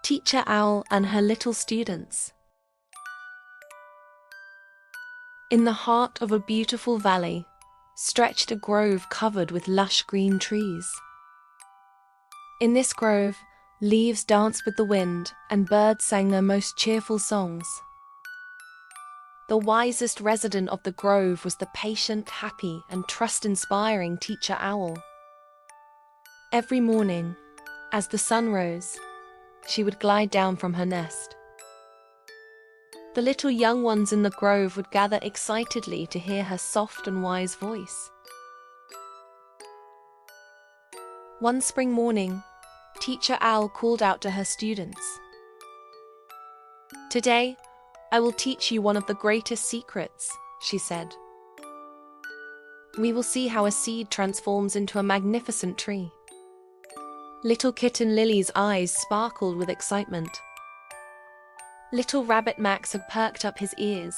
Teacher Owl and her little students. In the heart of a beautiful valley stretched a grove covered with lush green trees. In this grove, leaves danced with the wind and birds sang their most cheerful songs. The wisest resident of the grove was the patient, happy, and trust-inspiring Teacher Owl. Every morning, as the sun rose, she would glide down from her nest. The little young ones in the grove would gather excitedly to hear her soft and wise voice. One spring morning, Teacher Owl called out to her students. "Today, I will teach you one of the greatest secrets," she said. "We will see how a seed transforms into a magnificent tree." Little kitten Lily's eyes sparkled with excitement. Little rabbit Max had perked up his ears,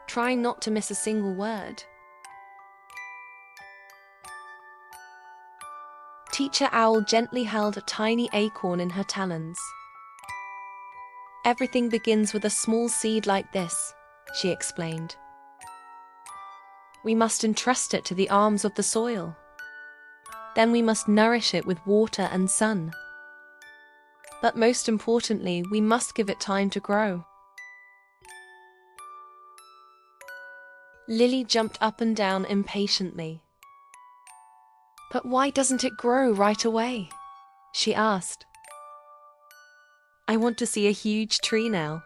trying not to miss a single word. Teacher Owl gently held a tiny acorn in her talons. "Everything begins with a small seed like this," she explained. "We must entrust it to the arms of the soil. Then we must nourish it with water and sun. But most importantly, we must give it time to grow." Lily jumped up and down impatiently. "But why doesn't it grow right away?" she asked. "I want to see a huge tree now."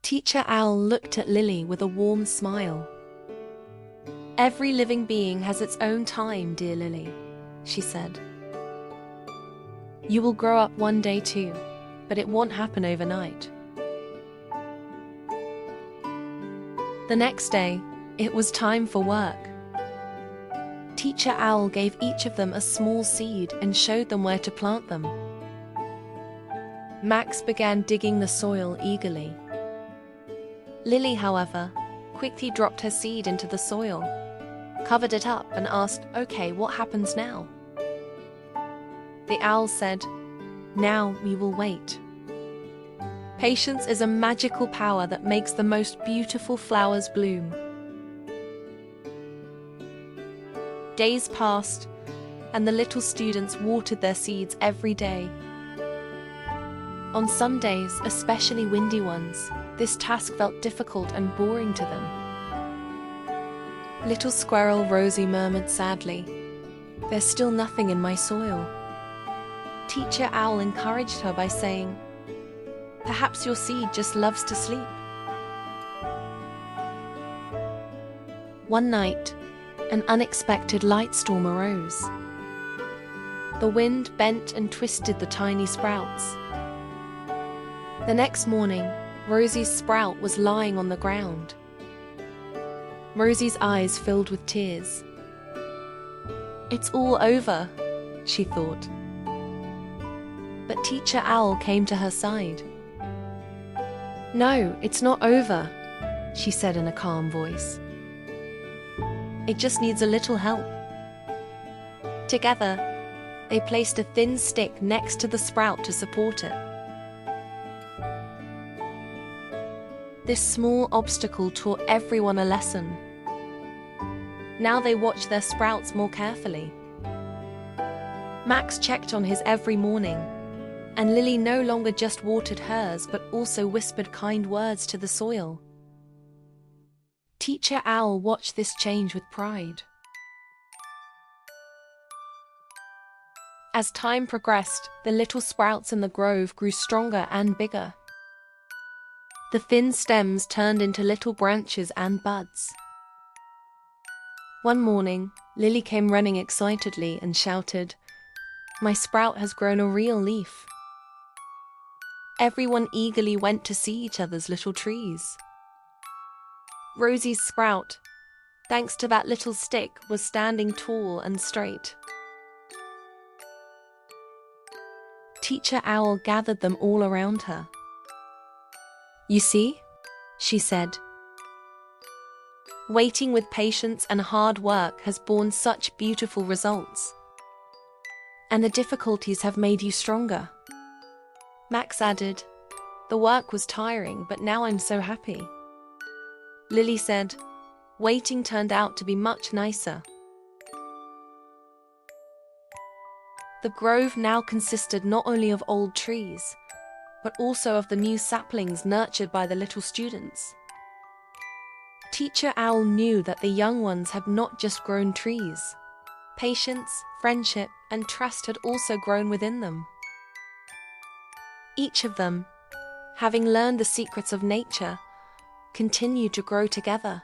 Teacher Owl looked at Lily with a warm smile. "Every living being has its own time, dear Lily," she said. "You will grow up one day too, but it won't happen overnight." The next day, it was time for work. Teacher Owl gave each of them a small seed and showed them where to plant them. Max began digging the soil eagerly. Lily, however, quickly dropped her seed into the soil, covered it up and asked, "Okay, what happens now?" The owl said, "Now we will wait. Patience is a magical power that makes the most beautiful flowers bloom." Days passed, and the little students watered their seeds every day. On some days, especially windy ones, this task felt difficult and boring to them. Little squirrel Rosie murmured sadly, "There's still nothing in my soil." Teacher Owl encouraged her by saying, "Perhaps your seed just loves to sleep." One night, an unexpected light storm arose. The wind bent and twisted the tiny sprouts. The next morning, Rosie's sprout was lying on the ground. Rosie's eyes filled with tears. "It's all over," she thought. But Teacher Owl came to her side. "No, it's not over," she said in a calm voice. "It just needs a little help." Together, they placed a thin stick next to the sprout to support it. This small obstacle taught everyone a lesson. Now they watched their sprouts more carefully. Max checked on his every morning, and Lily no longer just watered hers but also whispered kind words to the soil. Teacher Owl watched this change with pride. As time progressed, the little sprouts in the grove grew stronger and bigger. The thin stems turned into little branches and buds. One morning, Lily came running excitedly and shouted, "My sprout has grown a real leaf." Everyone eagerly went to see each other's little trees. Rosie's sprout, thanks to that little stick, was standing tall and straight. Teacher Owl gathered them all around her. "You see," she said, "waiting with patience and hard work has borne such beautiful results. And the difficulties have made you stronger. Max added, "The work was tiring, but now I'm so happy." Lily said, "Waiting turned out to be much nicer." The grove now consisted not only of old trees, but also of the new saplings nurtured by the little students. Teacher Owl knew that the young ones had not just grown trees. Patience, friendship, and trust had also grown within them. Each of them, having learned the secrets of nature, continued to grow together.